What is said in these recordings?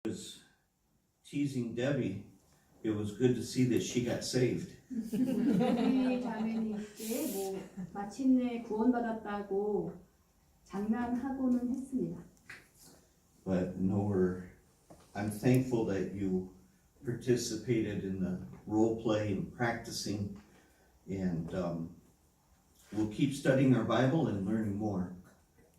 was teasing Debbie, it was good to see that she got saved. 우리 자매님께 마침내 구원받았다고 장난하고는 했습니다. But no, I'm thankful that you participated in the role play and practicing, and we'll keep studying our Bible and learning more.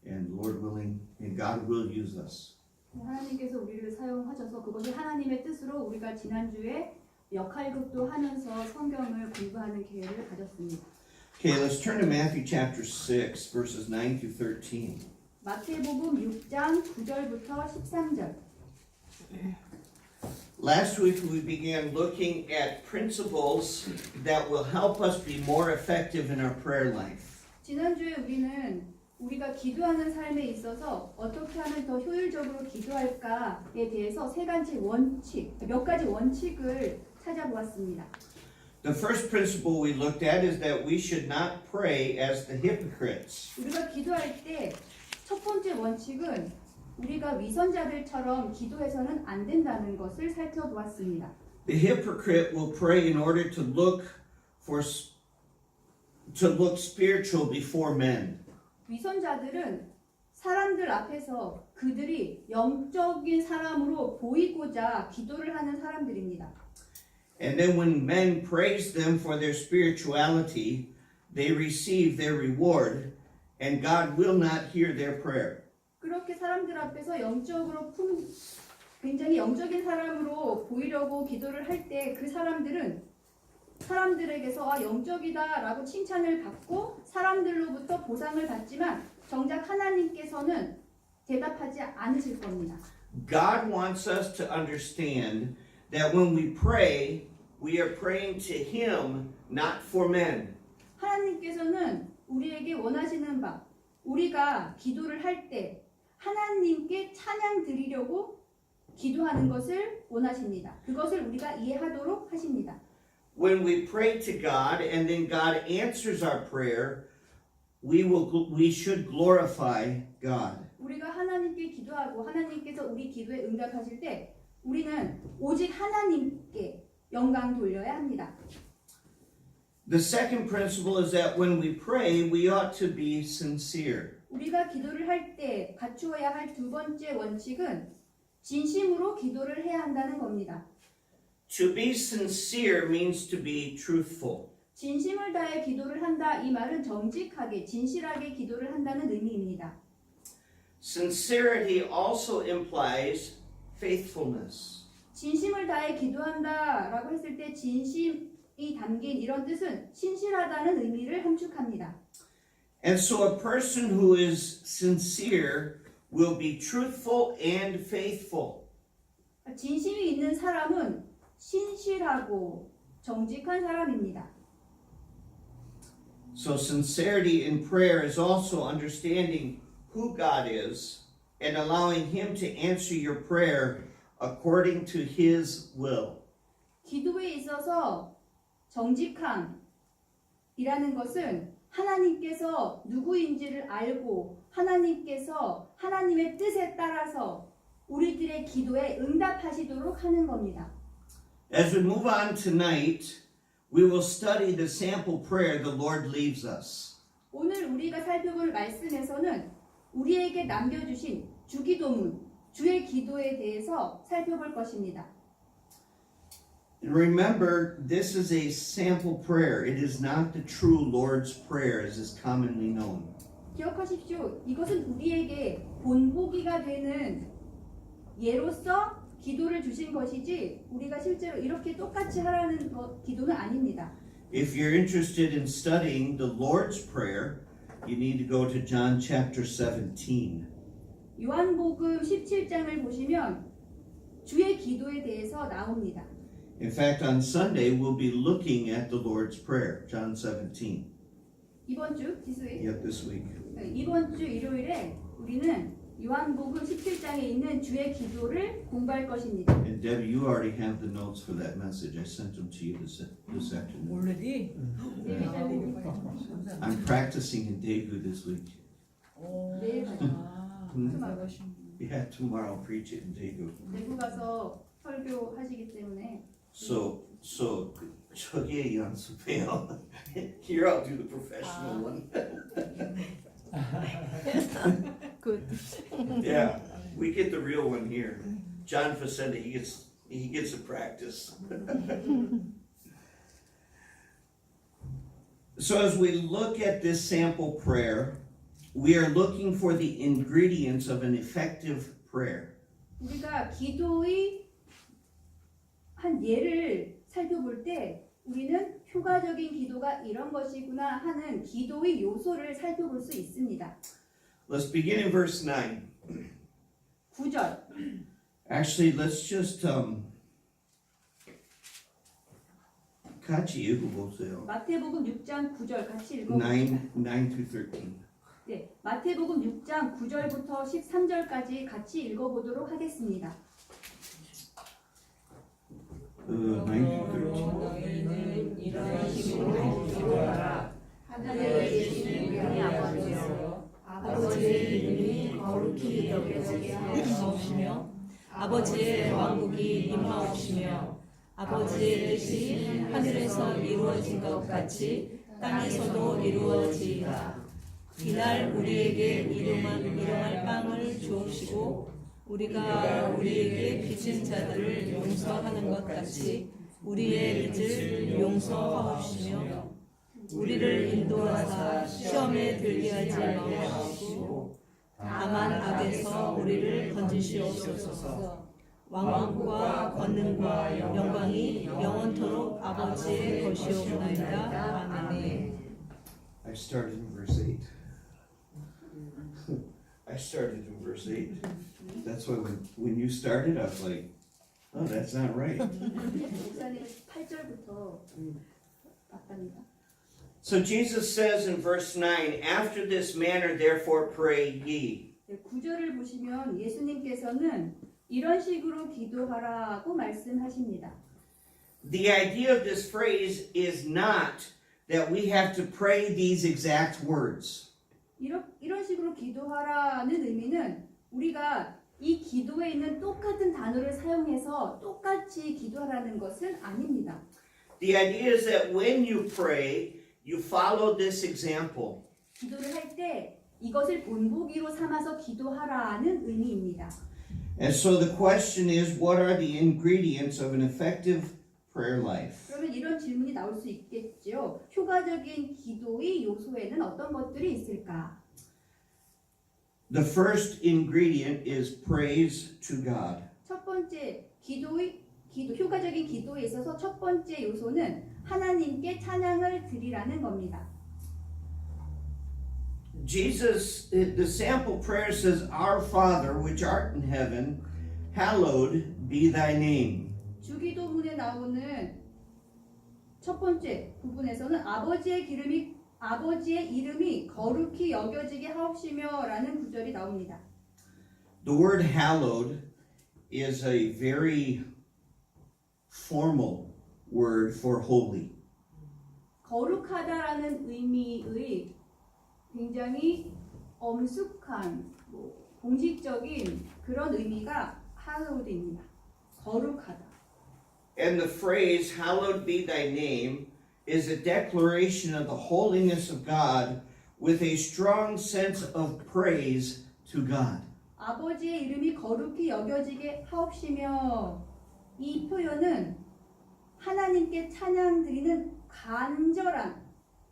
And Lord willing, and God will use us. 하나님께서 우리를 사용하셔서 그것이 하나님의 뜻으로 우리가 지난주에 역할극도 하면서 성경을 공부하는 기회를 가졌습니다. Okay, let's turn to Matthew chapter 6, verses 9 through 13. 마태복음 6장 9절부터 13절. Last week we began looking at principles that will help us be more effective in our prayer life. 지난주에 우리는 우리가 기도하는 삶에 있어서 어떻게 하면 더 효율적으로 기도할까에 대해서 몇 가지 원칙을 찾아보았습니다. The first principle we looked at is that we should not pray as the hypocrites. 우리가 기도할 때 첫 번째 원칙은 우리가 위선자들처럼 기도해서는 안 된다는 것을 살펴보았습니다. The hypocrite will pray in order to look spiritual before men. 위선자들은 사람들 앞에서 그들이 영적인 사람으로 보이고자 기도를 하는 사람들입니다. And then when men praise them for their spirituality, they receive their reward, and God will not hear their prayer. 그렇게 사람들 앞에서 굉장히 영적인 사람으로 보이려고 기도를 할 때 그 사람들은 사람들에게서 영적이다라고 칭찬을 받고 사람들로부터 보상을 받지만 정작 하나님께서는 대답하지 않으실 겁니다. God wants us to understand that when we pray, we are praying to Him, not for men. 하나님께서는 우리에게 원하시는 바, 우리가 기도를 할 때 하나님께 찬양 드리려고 기도하는 것을 원하십니다. 그것을 우리가 이해하도록 하십니다. When we pray to God and then God answers our prayer, we should glorify God. 우리가 하나님께 기도하고 하나님께서 우리 기도에 응답하실 때 우리는 오직 하나님께 영광 돌려야 합니다. The second principle is that when we pray, we ought to be sincere. 우리가 기도를 할 때 갖추어야 할 두 번째 원칙은 진심으로 기도를 해야 한다는 겁니다. To be sincere means to be truthful. 진심을 다해 기도를 한다 이 말은 정직하게 진실하게 기도를 한다는 의미입니다. Sincerity also implies faithfulness. 진심을 다해 기도한다라고 했을 때 진심이 담긴 이런 뜻은 신실하다는 의미를 함축합니다. And so a person who is sincere will be truthful and faithful. 진심이 있는 사람은 신실하고 정직한 사람입니다. So sincerity in prayer is also understanding who God is and allowing Him to answer your prayer according to His will. 기도에 있어서 정직함이라는 것은 하나님께서 누구인지를 알고 하나님께서 하나님의 뜻에 따라서 우리들의 기도에 응답하시도록 하는 겁니다. As we move on tonight, we will study the sample prayer the Lord leaves us. 오늘 우리가 살펴볼 말씀에서는 우리에게 남겨주신 주기도문, 주의 기도에 대해서 살펴볼 것입니다. Remember, this is a sample prayer. It is not the true Lord's Prayer as is commonly known. 기억하십시오. 이것은 우리에게 본보기가 되는 예로서 기도를 주신 것이지 우리가 실제로 이렇게 똑같이 하라는 기도는 아닙니다. If you're interested in studying the Lord's Prayer, you need to go to John chapter 17. 요한복음 17장을 보시면 주의 기도에 대해서 나옵니다. In fact, on Sunday, we'll be looking at the Lord's Prayer, John 17. 이번 주 this week. Yep, this week. 이번 주 일요일에 우리는 요한복음 17장에 있는 주의 기도를 공부할 것입니다. And Debbie, you already have the notes for that message. I sent them to you this afternoon. Already? I'm practicing in Daegu this week. 내일 가자. 잘하시는군요. Yeah, tomorrow I'll preach it in Daegu. 대구 가서 설교하시기 때문에 So 저기 연습해요. Here I'll do the professional one. Good. Yeah, we get the real one here. John Facenda, he gets to practice. So as we look at this sample prayer, we are looking for the ingredients of an effective prayer. 우리가 기도의 한 예를 살펴볼 때 우리는 효과적인 기도가 이런 것이구나 하는 기도의 요소를 살펴볼 수 있습니다. Let's begin in verse 9. 9절. Actually, let's just 같이 읽어보세요. 마태복음 6장 9절 같이 읽어봅니다. 9 to 13. 네, 마태복음 6장 9절부터 13절까지 같이 읽어보도록 하겠습니다. 9 to 13. 너희는 이런 식으로 기도하라. 하늘에 계신 우리 아버지여, 아버지의 이름이 거룩히 여겨지게 하옵시며, 아버지의 왕국이 임하옵시며, 아버지의 뜻이 하늘에서 이루어진 것 같이 땅에서도 이루어지이다. 이날 우리에게 일용할 빵을 주옵시고, 우리가 우리에게 빚진 자들을 용서하는 것 같이 우리의 빚을 용서하옵시며, 우리를 인도하사 시험에 들게 하지 마옵시고, 다만 악에서 우리를 건지시옵소서. 왕국과 권능과 영광이 영원토록 아버지의 것이옵나이다. 아멘. I started in verse 8. I started in verse 8. That's why when you started, I was like, oh, that's not right. 목사님 8절부터 맞답니다. So Jesus says in verse 9, after this manner therefore pray ye. 9절을 보시면 예수님께서는 이런 식으로 기도하라고 말씀하십니다. The idea of this phrase is not that we have to pray these exact words. 이런 식으로 기도하라는 의미는 우리가 이 기도에 있는 똑같은 단어를 사용해서 똑같이 기도하라는 것은 아닙니다. The idea is that when you pray, you follow this example. 기도를 할 때 이것을 본보기로 삼아서 기도하라는 의미입니다. And so the question is, what are the ingredients of an effective prayer life? 그러면 이런 질문이 나올 수 있겠죠. 효과적인 기도의 요소에는 어떤 것들이 있을까? The first ingredient is praise to God. 첫 번째 효과적인 기도에 있어서 첫 번째 요소는 하나님께 찬양을 드리라는 겁니다. Jesus, the sample prayer says, Our Father, which art in heaven, hallowed be thy name. 주기도문에 나오는 첫 번째 부분에서는 아버지의 이름이 거룩히 여겨지게 하옵시며라는 구절이 나옵니다. The word hallowed is a very formal word for holy. 거룩하다라는 의미의 굉장히 엄숙한 공식적인 그런 의미가 hallowed입니다. 거룩하다. And the phrase, hallowed be thy name, is a declaration of the holiness of God with a strong sense of praise to God. 아버지의 이름이 거룩히 여겨지게 하옵시며 이 표현은 하나님께 찬양 드리는 간절한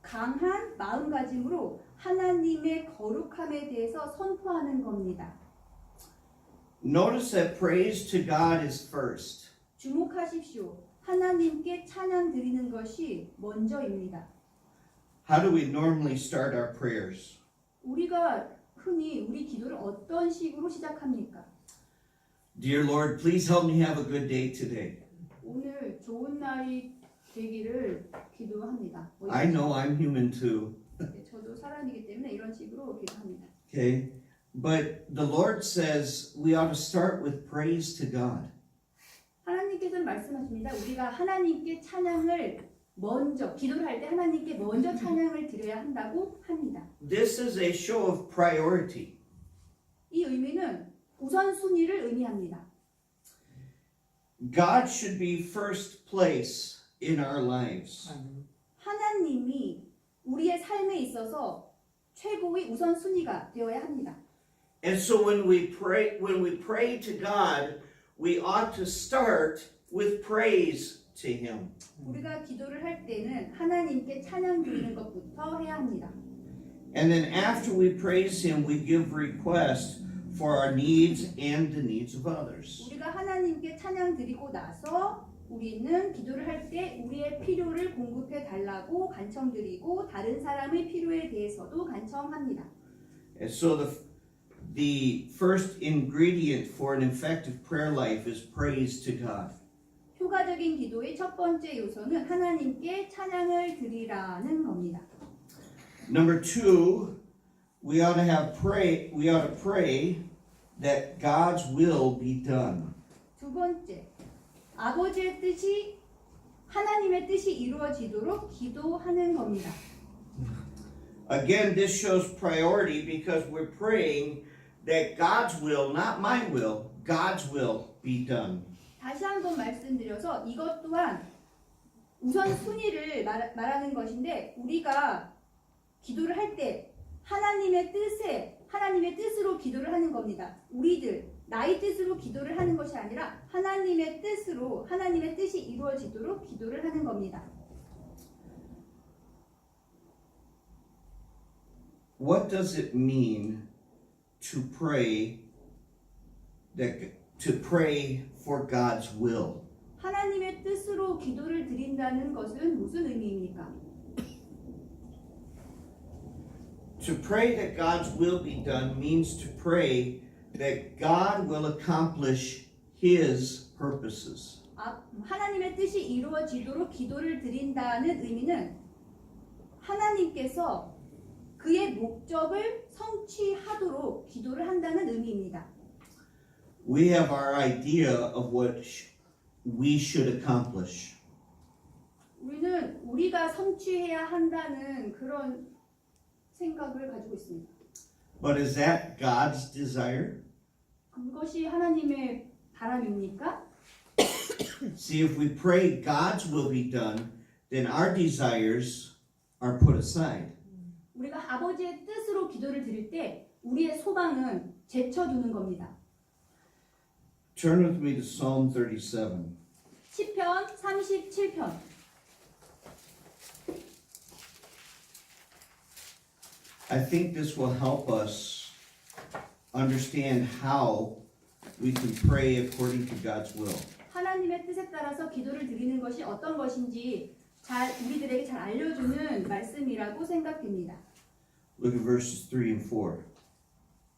강한 마음가짐으로 하나님의 거룩함에 대해서 선포하는 겁니다. Notice that praise to God is first. 주목하십시오. 하나님께 찬양 드리는 것이 먼저입니다. How do we normally start our prayers? 우리가 흔히 우리 기도를 어떤 식으로 시작합니까? Dear Lord, please help me have a good day today. 오늘 좋은 날이 되기를 기도합니다. I know I'm human too. 저도 사람이기 때문에 이런 식으로 기도합니다. Okay? But the Lord says we ought to start with praise to God. 하나님께서는 말씀하십니다. 우리가 하나님께 찬양을 먼저 기도를 할 때 하나님께 먼저 찬양을 드려야 한다고 합니다. This is a show of priority. 이 의미는 우선순위를 의미합니다. God should be first place in our lives. 하나님이 우리의 삶에 있어서 최고의 우선순위가 되어야 합니다. And so when we pray to God, we ought to start with praise to him. 우리가 기도를 할 때는 하나님께 찬양 드리는 것부터 해야 합니다. And then after we praise him, we give requests for our needs and the needs of others. 우리가 하나님께 찬양 드리고 나서 우리는 기도를 할 때 우리의 필요를 공급해 달라고 간청드리고 다른 사람의 필요에 대해서도 간청합니다. And so the first ingredient for an effective prayer life is praise to God. 효과적인 기도의 첫 번째 요소는 하나님께 찬양을 드리라는 겁니다. Number 2, we ought to pray that God's will be done. 두 번째, 아버지의 뜻이 하나님의 뜻이 이루어지도록 기도하는 겁니다. Again, this shows priority because we're praying that God's will, not my will, God's will be done. 다시 한번 말씀드려서 이것 또한 우선순위를 말하는 것인데 우리가 기도를 할 때 하나님의 뜻으로 기도를 하는 겁니다. 나의 뜻으로 기도를 하는 것이 아니라 하나님의 뜻으로 하나님의 뜻이 이루어지도록 기도를 하는 겁니다. What does it mean to pray for God's will? 하나님의 뜻으로 기도를 드린다는 것은 무슨 의미입니까? To pray that God's will be done means to pray that God will accomplish His purposes. 하나님의 뜻이 이루어지도록 기도를 드린다는 의미는 하나님께서 그의 목적을 성취하도록 기도를 한다는 의미입니다. We have our idea of what we should accomplish. 우리는 우리가 성취해야 한다는 그런 생각을 가지고 있습니다. But is that God's desire? 그것이 하나님의 바람입니까? See, if we pray God's will be done, then our desires are put aside. 우리가 아버지의 뜻으로 기도를 드릴 때 우리의 소망은 제쳐두는 겁니다. Turn with me to Psalm 37. 시편 37편. I think this will help us understand how we can pray according to God's will. 하나님의 뜻에 따라서 기도를 드리는 것이 어떤 것인지 우리들에게 잘 알려주는 말씀이라고 생각됩니다. Look at verses 3 and 4.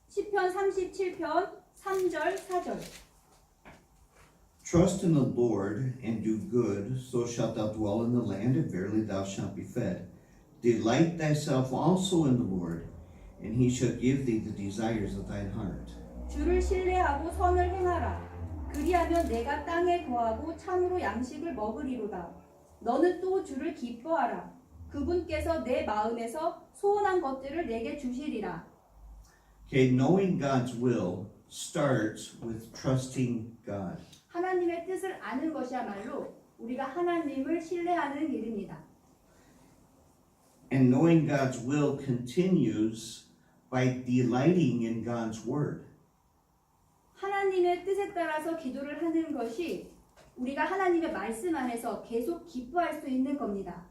시편 37편 3절 4절. Trust in the Lord and do good, so shalt thou dwell in the land, and verily thou shalt be fed. Delight thyself also in the Lord, and he shall give thee the desires of thine heart. 주를 신뢰하고 선을 행하라. 그리하면 내가 땅에 거하고 참으로 양식을 먹으리로다. 너는 또 주를 기뻐하라. 그분께서 내 마음에서 소원한 것들을 내게 주시리라. Okay, knowing God's will starts with trusting God. 하나님의 뜻을 아는 것이야말로 우리가 하나님을 신뢰하는 길입니다. And knowing God's will continues by delighting in God's word. 하나님의 뜻에 따라서 기도를 하는 것이 우리가 하나님의 말씀 안에서 계속 기뻐할 수 있는 겁니다.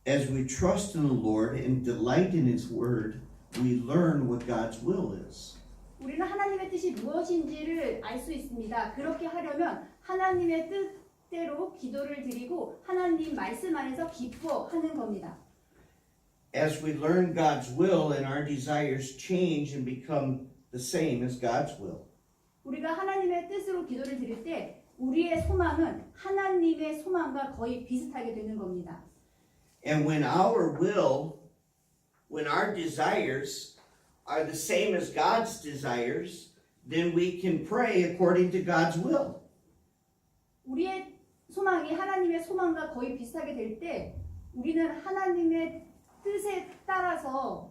As we trust in the Lord and delight in His word, we learn what God's will is. 우리는 하나님의 뜻이 무엇인지를 알 수 있습니다. 그렇게 하려면 하나님의 뜻대로 기도를 드리고 하나님 말씀 안에서 기뻐하는 겁니다. As we learn God's will and our desires change and become the same as God's will. 우리가 하나님의 뜻으로 기도를 드릴 때 우리의 소망은 하나님의 소망과 거의 비슷하게 되는 겁니다. And when our desires are the same as God's desires, then we can pray according to God's will. 우리의 소망이 하나님의 소망과 거의 비슷하게 될 때 우리는 하나님의 뜻에 따라서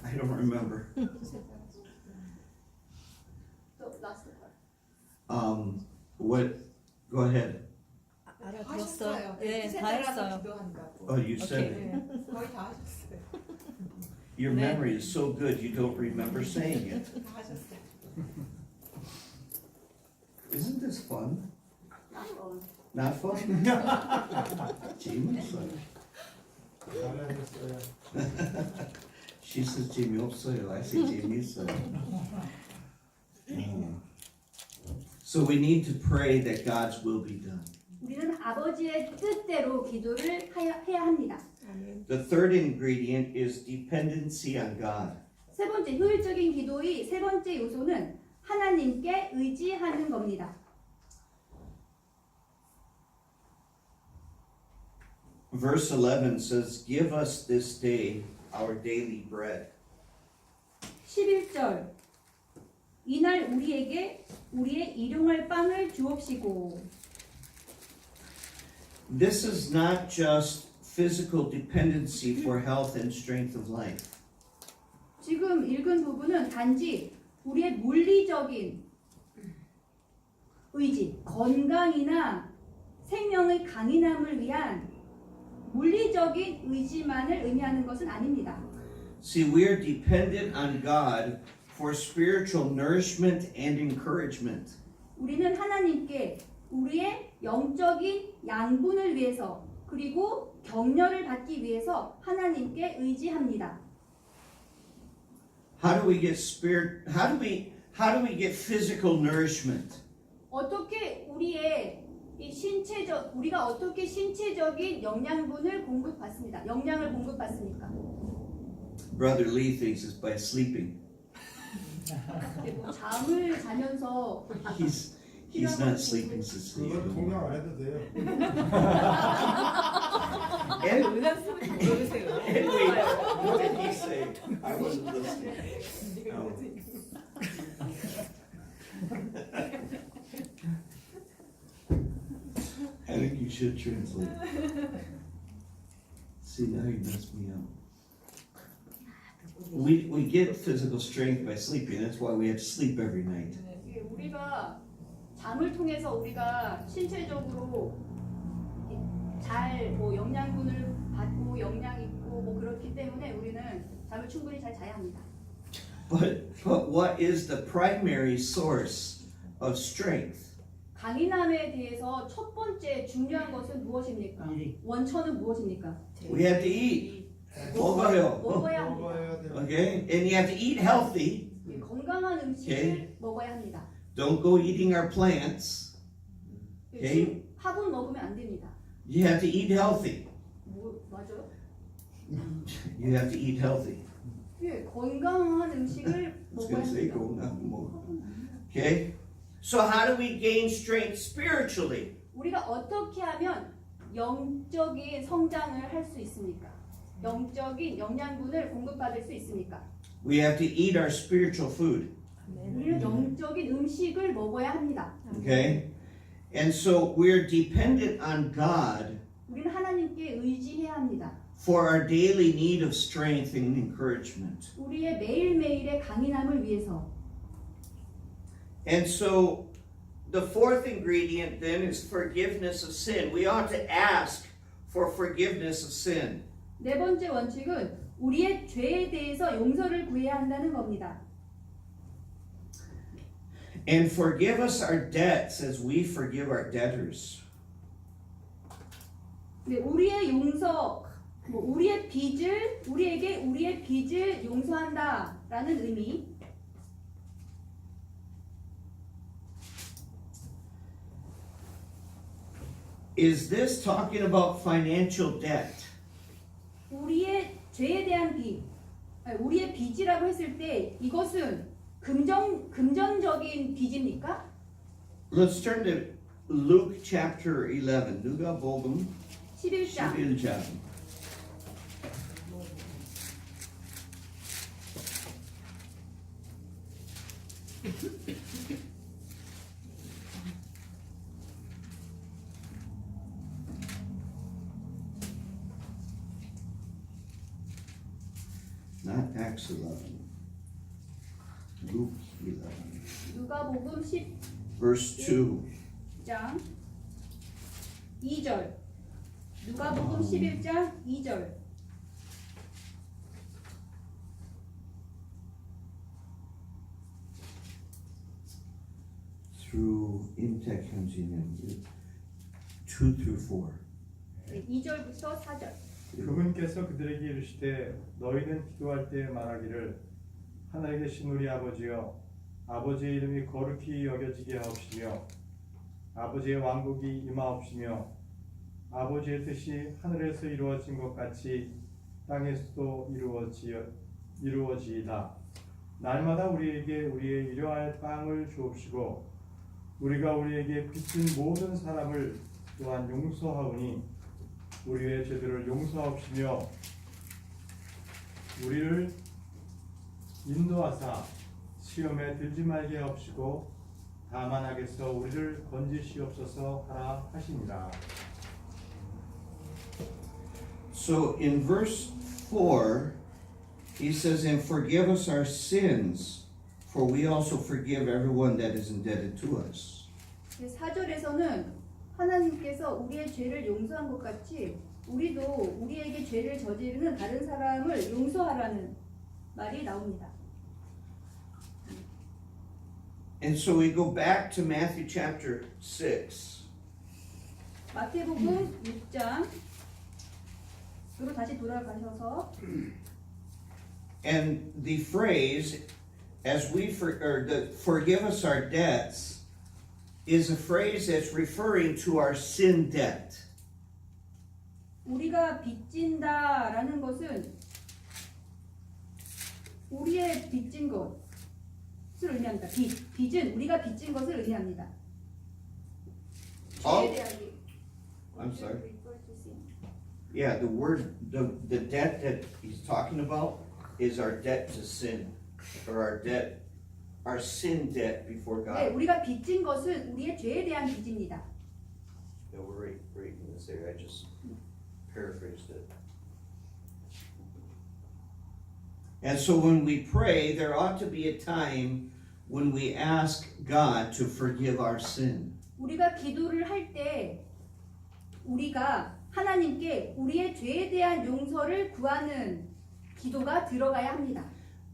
I don't remember. The last part. What, go ahead. 알아들었어요. 네, 뜻에 다 따라서 했어요. 기도한다고. Oh, you said Okay. it. 네, 거의 다 하셨어요. Your 네. memory is so good, you don't remember saying it. 다 하셨어요. Isn't this fun? 어, Not fun? 재밌어요. 잘하셨어요. She says 재미없어요. I say 재밌어요. So we need to pray that God's will be done. 우리는 아버지의 뜻대로 기도를 해야 합니다. The third ingredient is dependency on God. 세 번째, 효율적인 기도의 세 번째 요소는 하나님께 의지하는 겁니다. Verse 11 says, Give us this day our daily bread. 11절 이날 우리에게 우리의 일용할 빵을 주옵시고. This is not just physical dependency for health and strength of life. 지금 읽은 부분은 단지 우리의 물리적인 의지, 건강이나 생명의 강인함을 위한 물리적인 의지만을 의미하는 것은 아닙니다. See, we are dependent on God for spiritual nourishment and encouragement. 우리는 하나님께 우리의 영적인 양분을 위해서 그리고 격려를 받기 위해서 하나님께 의지합니다. How do we get how do we get physical nourishment? 어떻게 우리가 어떻게 신체적인 영양분을 공급받습니다. 영양을 공급받습니까? Brother Lee thinks it's by sleeping. 뭐 잠을 자면서 He's not sleeping to sleep. 그건 통역 안 해도 돼요. 은한 소리 모르세요. Anyway, what did he say? I wasn't listening. 네가 Oh. 뭐지? I think you should translate. See, now you messed me up. We get physical strength by sleeping. That's why we have to sleep every night. 이게 우리가 잠을 통해서 우리가 신체적으로 잘 뭐 영양분을 받고 영양 있고 뭐 그렇기 때문에 우리는 잠을 충분히 잘 자야 합니다. But what is the primary source of strength? 강인함에 대해서 첫 번째 중요한 것은 무엇입니까? 원천은 무엇입니까? We have to eat. 먹어요. 먹어야 합니다. 먹어야 돼요. Okay? And you have to eat healthy. 건강한 음식을 오케이. 먹어야 합니다. Don't go eating our plants. 오케이. 화분 먹으면 안 됩니다. You have to eat healthy. 뭐 맞아요? You have to eat healthy. 예, 건강한 음식을 I was 먹어야 going to say 합니다. go now more. Okay? So how do we gain strength spiritually? 우리가 어떻게 하면 영적인 성장을 할 수 있습니까? 영적인 영양분을 공급받을 수 있습니까? We have to eat our spiritual food. 우리는 영적인 음식을 먹어야 합니다. Okay? And so we're dependent on God 우리는 하나님께 의지해야 합니다. for our daily need of strength and encouragement. 우리의 매일매일의 강인함을 위해서. And so the fourth ingredient then is forgiveness of sin. We ought to ask for forgiveness of sin. 네 번째 원칙은 우리의 죄에 대해서 용서를 구해야 한다는 겁니다. And forgive us our debts as we forgive our debtors. 네, 우리의 용서, 우리의 빚을 우리에게 우리의 빚을 용서한다라는 의미. Is this talking about financial debt? 우리의 죄에 대한 빚, 우리의 빚이라고 했을 때 이것은 금전적인 빚입니까? Let's turn to Luke chapter 11. 누가복음 11장 11장. Not Acts 11. 누가복음 verse 2. 10장 2절. 누가복음 11장 2절. through 인텍 현지는 2 through 4. 네, 2절부터 4절. 그분께서 그들에게 이르시되 너희는 기도할 때 말하기를 하늘에 계신 우리 아버지여 아버지의 이름이 거룩히 여겨지게 하옵시며 아버지의 왕국이 임하옵시며 아버지의 뜻이 하늘에서 이루어진 것 같이 땅에서도 이루어지이다. 날마다 우리에게 우리의 일용할 빵을 주옵시고 우리가 우리에게 빚진 모든 사람을 또한 용서하오니 우리의 죄들을 용서하옵시며 우리를 인도하사 시험에 들지 말게 하옵시고 다만 악에서 우리를 건지시옵소서 하라 하시니라. So in verse 4, he says, and forgive us our sins, for we also forgive everyone that is indebted to us. 4절에서는 하나님께서 우리의 죄를 용서한 것 같이 우리도 우리에게 죄를 저지르는 다른 사람을 용서하라는 말이 나옵니다. And so we go back to Matthew chapter 6. 마태복음 6장으로 다시 돌아가셔서 And the phrase, forgive us our debts, is a phrase that's referring to our sin debt. 우리가 빚진다라는 것은 우리의 빚진 것을 의미합니다. 빚은 우리가 빚진 것을 의미합니다. 죄에 대한 I'm sorry. Yeah, the debt that he's talking about is our debt to sin, or our sin debt before 네, God. 우리가 빚진 것은 우리의 죄에 대한 빚입니다. Yeah, we're right in this area. I just paraphrased it. And so when we pray, there ought to be a time when we ask God to forgive our sin. 우리가 기도를 할 때 우리가 하나님께 우리의 죄에 대한 용서를 구하는 기도가 들어가야 합니다.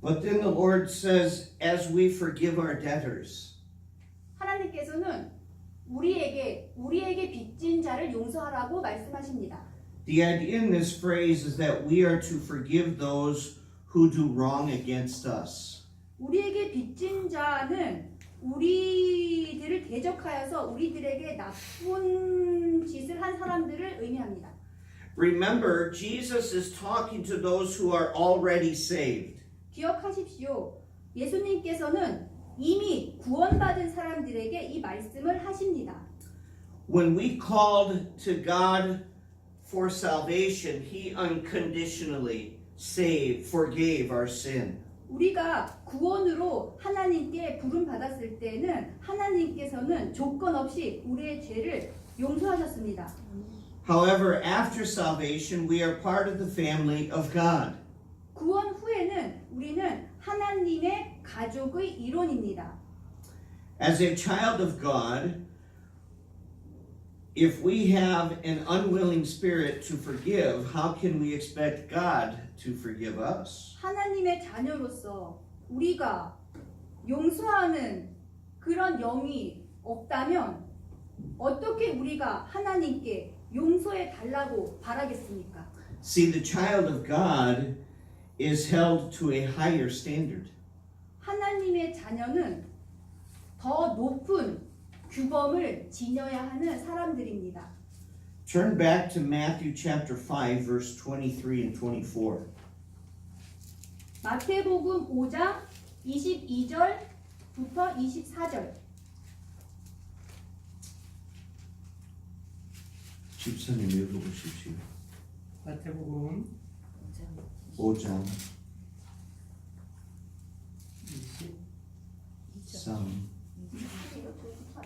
But then the Lord says, as we forgive our debtors. 하나님께서는 우리에게 빚진 자를 용서하라고 말씀하십니다. The idea in this phrase is that we are to forgive those who do wrong against us. 우리에게 빚진 자는 우리들을 대적하여서 우리들에게 나쁜 짓을 한 사람들을 의미합니다. Remember, Jesus is talking to those who are already saved. 기억하십시오. 예수님께서는 이미 구원받은 사람들에게 이 말씀을 하십니다. When we called to God for salvation, He unconditionally forgave our sin. 우리가 구원으로 하나님께 부름 받았을 때는 하나님께서는 조건 없이 우리의 죄를 용서하셨습니다. However, after salvation, we are part of the family of God. 구원 후에는 우리는 하나님의 가족의 일원입니다. As a child of God, if we have an unwilling spirit to forgive, how can we expect God to forgive us? 하나님의 자녀로서 우리가 용서하는 그런 영이 없다면 어떻게 우리가 하나님께 용서해 달라고 바라겠습니까? See, the child of God is held to a higher standard. 하나님의 자녀는 더 높은 규범을 지녀야 하는 사람들입니다. Turn back to Matthew chapter 5, verse 23 and 24. 마태복음 5장 22절부터 24절. 집사님 읽어보십시오. 마태복음 5장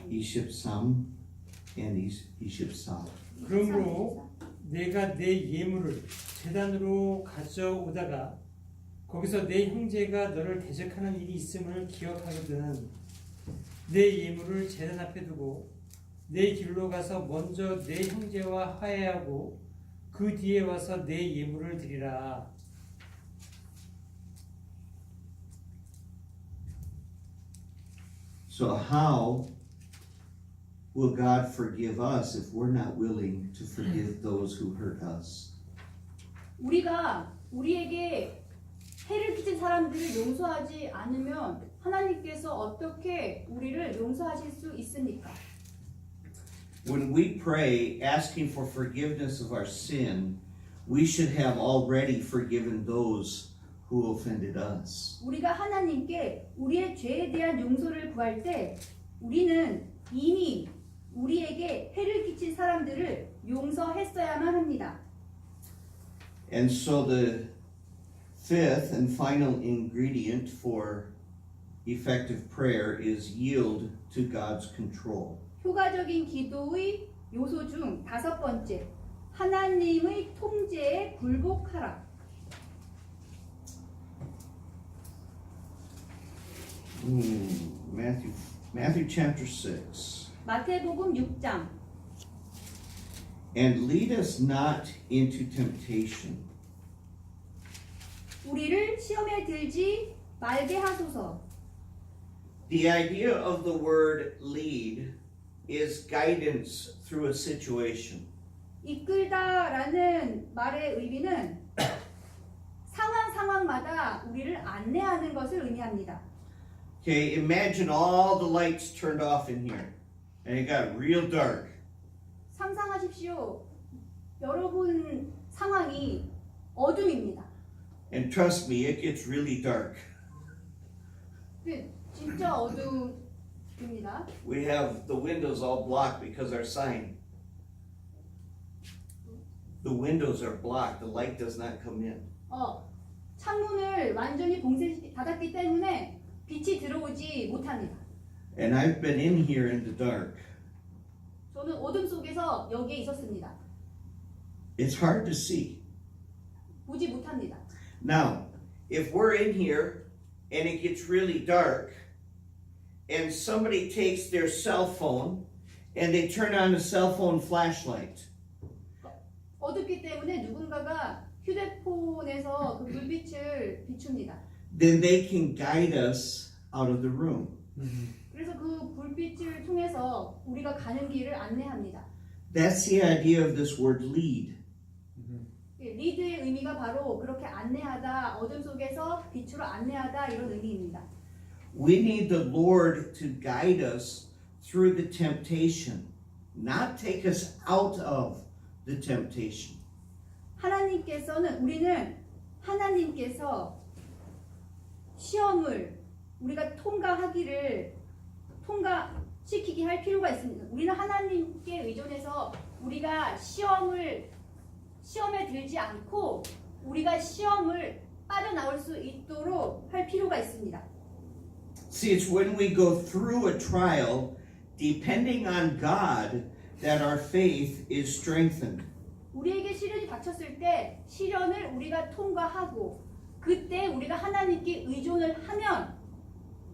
23 and 24. 그러므로 내가 내 예물을 제단으로 가져오다가 거기서 내 형제가 너를 대적하는 일이 있음을 기억하거든 내 예물을 제단 앞에 두고 내 길로 가서 먼저 내 형제와 화해하고 그 뒤에 와서 내 예물을 드리라. So how will God forgive us if we're not willing to forgive those who hurt us? 우리가 우리에게 해를 끼친 사람들을 용서하지 않으면 하나님께서 어떻게 우리를 용서하실 수 있습니까? When we pray asking for forgiveness of our sin, we should have already forgiven those who offended us. 우리가 하나님께 우리의 죄에 대한 용서를 구할 때 우리는 이미 우리에게 해를 끼친 사람들을 용서했어야만 합니다. And so the fifth and final ingredient for effective prayer is yield to God's control. 효과적인 기도의 요소 중 5번째, 하나님의 통제에 굴복하라. Matthew chapter 6. 마태복음 6장. And lead us not into temptation, 우리를 시험에 들지 말게 하소서. The idea of the word lead is guidance through a situation. 이끌다라는 말의 의미는 상황마다 우리를 안내하는 것을 의미합니다. Okay, imagine all the lights turned off in here and it got real dark. 상상하십시오. 여러분 상황이 어둠입니다. And trust me, it gets really dark. 진짜 어둠입니다. We have the windows all blocked because our sign. The windows are blocked, the light does not come in. 창문을 완전히 닫았기 때문에 빛이 들어오지 못합니다. And I've been in here in the dark. 저는 어둠 속에서 여기에 있었습니다. It's hard to see. 보지 못합니다. Now, if we're in here and it gets really dark and somebody takes their cell phone and they turn on a cell phone flashlight, 어둡기 때문에 누군가가 휴대폰에서 그 불빛을 비춥니다. then they can guide us out of the room. 그래서 그 불빛을 통해서 우리가 가는 길을 안내합니다. That's the idea of this word lead. 리드의 의미가 바로 그렇게 안내하다, 어둠 속에서 빛으로 안내하다 이런 의미입니다. We need the Lord to guide us through the temptation, not take us out of the temptation. 우리는 하나님께서 시험을 우리가 통과시키게 할 필요가 있습니다. 우리는 하나님께 의존해서 우리가 시험에 들지 않고 우리가 시험을 빠져나올 수 있도록 할 필요가 있습니다. See, it's when we go through a trial, depending on God, that our faith is strengthened. 우리에게 시련이 닥쳤을 때 시련을 우리가 통과하고 그때 우리가 하나님께 의존을 하면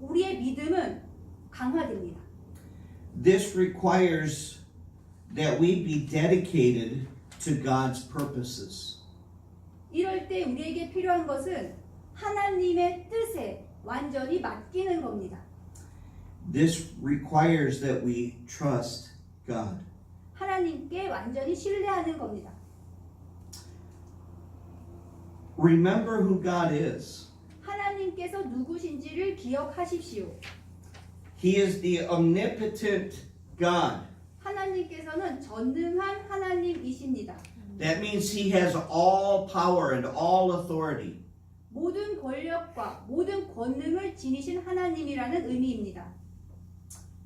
우리의 믿음은 강화됩니다. This requires that we be dedicated to God's purposes. 이럴 때 우리에게 필요한 것은 하나님의 뜻에 완전히 맡기는 겁니다. This requires that we trust God. 하나님께 완전히 신뢰하는 겁니다. Remember who God is. 하나님께서 누구신지를 기억하십시오. He is the omnipotent God. 하나님께서는 전능한 하나님이십니다. That means He has all power and all authority. 모든 권력과 모든 권능을 지니신 하나님이라는 의미입니다.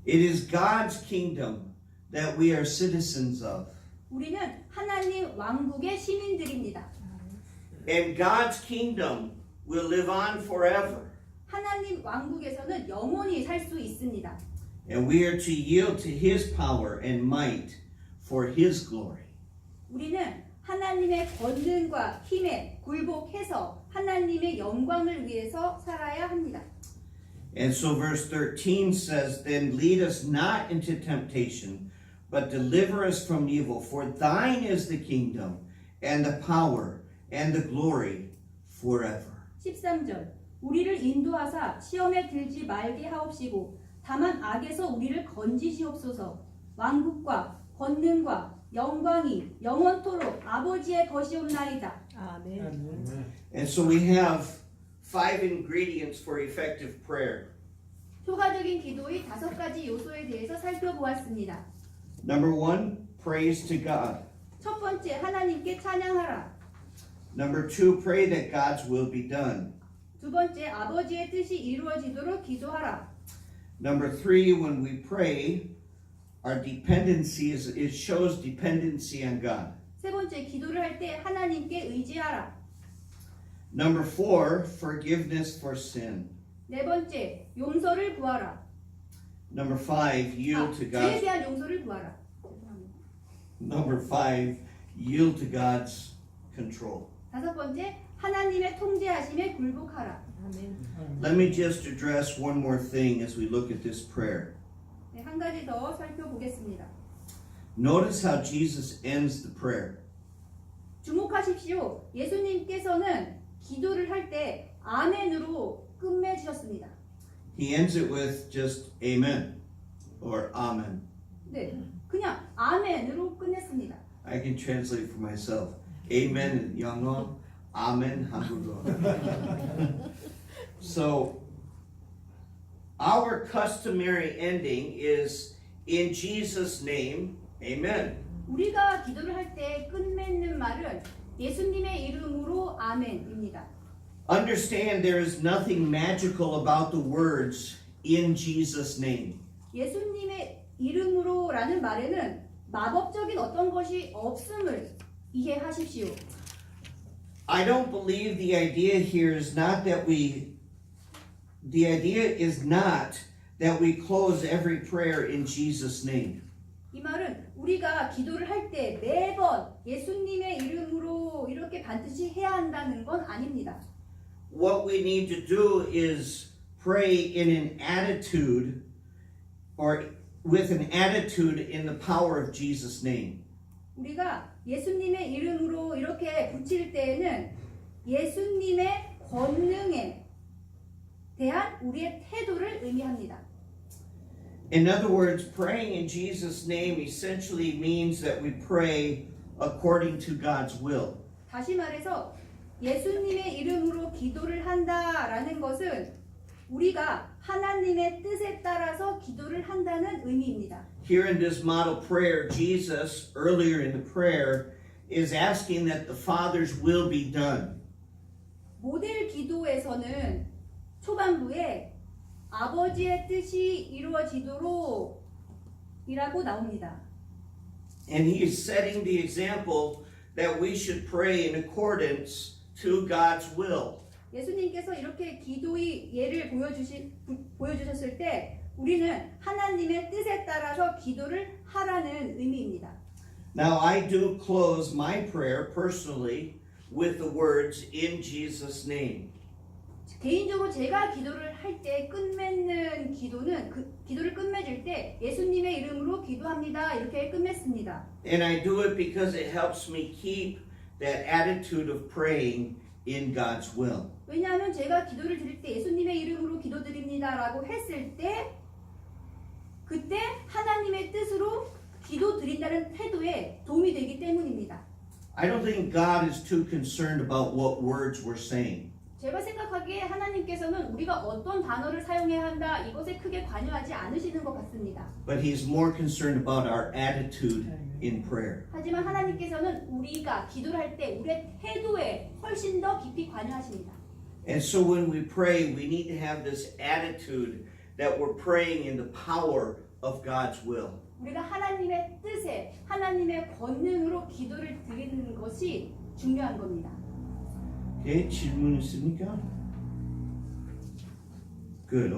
It is God's kingdom that we are citizens of. 우리는 하나님 왕국의 시민들입니다. And God's kingdom will live on forever. 하나님 왕국에서는 영원히 살 수 있습니다. And we are to yield to His power and might for His glory. 우리는 하나님의 권능과 힘에 굴복해서 하나님의 영광을 위해서 살아야 합니다. And so verse 13 says, Then lead us not into temptation, but deliver us from evil. For thine is the kingdom, and the power, and the glory, forever. 13절 우리를 인도하사 시험에 들지 말게 하옵시고 다만 악에서 우리를 건지시옵소서. 왕국과 권능과 영광이 영원토록 아버지의 것이옵나이다. 아멘. And so we have 5 ingredients for effective prayer. 효과적인 기도의 5가지 요소에 대해서 살펴보았습니다. Number 1, praise to God. 첫 번째, 하나님께 찬양하라. Number 2, pray that God's will be done. 두 번째, 아버지의 뜻이 이루어지도록 기도하라. Number 3, when we pray, our dependency it shows dependency on God. 세 번째, 기도를 할 때 하나님께 의지하라. Number 4, forgiveness for sin. 네 번째, 용서를 구하라. Number 5, yield to 죄에 God. 대한 용서를 구하라. 죄송합니다. Number 5, yield to God's control. 다섯 번째, 하나님의 통제하심에 굴복하라. 아멘. Let me just address one more thing as we look at this prayer. 네, 한 가지 더 살펴보겠습니다. Notice how Jesus ends the prayer. 주목하십시오. 예수님께서는 기도를 할 때 아멘으로 끝맺으셨습니다. He ends it with just amen or amen. 네, 그냥 아멘으로 끝냈습니다. I can translate for myself. Amen in 영어, amen 한국어. So our customary ending is in Jesus' name, amen. 우리가 기도를 할 때 끝맺는 말은 예수님의 이름으로 아멘입니다. Understand there is nothing magical about the words in Jesus' name. 예수님의 이름으로라는 말에는 마법적인 어떤 것이 없음을 이해하십시오. I don't believe the idea here is not that the idea is not that we close every prayer in Jesus' name. 이 말은 우리가 기도를 할 때 매번 예수님의 이름으로 이렇게 반드시 해야 한다는 건 아닙니다. What we need to do is pray in an attitude or with an attitude in the power of Jesus' name. 우리가 예수님의 이름으로 이렇게 붙일 때에는 예수님의 권능에 대한 우리의 태도를 의미합니다. In other words, praying in Jesus' name essentially means that we pray according to God's will. 다시 말해서 예수님의 이름으로 기도를 한다라는 것은 우리가 하나님의 뜻에 따라서 기도를 한다는 의미입니다. Here in this model prayer, Jesus, earlier in the prayer, is asking that the Father's will be done. 모델 기도에서는 초반부에 아버지의 뜻이 이루어지도록 이라고 나옵니다. And he is setting the example that we should pray in accordance to God's will. 예수님께서 이렇게 기도의 예를 보여주셨을 때 우리는 하나님의 뜻에 따라서 기도를 하라는 의미입니다. Now, I do close my prayer personally with the words in Jesus' name. 개인적으로 제가 기도를 할 때 끝맺는 기도는 기도를 끝맺을 때 예수님의 이름으로 기도합니다. 이렇게 끝맺습니다. And I do it because it helps me keep that attitude of praying in God's will. 왜냐하면 제가 기도를 드릴 때 예수님의 이름으로 기도드립니다라고 했을 때 그때 하나님의 뜻으로 기도 드린다는 태도에 도움이 되기 때문입니다. I don't think God is too concerned about what words we're saying. 제가 생각하기에 하나님께서는 우리가 어떤 단어를 사용해야 한다 이것에 크게 관여하지 않으시는 것 같습니다. But He's more concerned about our attitude in prayer. 하지만 하나님께서는 우리가 기도를 할 때 우리의 태도에 훨씬 더 깊이 관여하십니다. And so when we pray, we need to have this attitude that we're praying in the power of God's will. 우리가 하나님의 뜻에 하나님의 권능으로 기도를 드리는 것이 중요한 겁니다. Okay, 질문 있습니까? Good.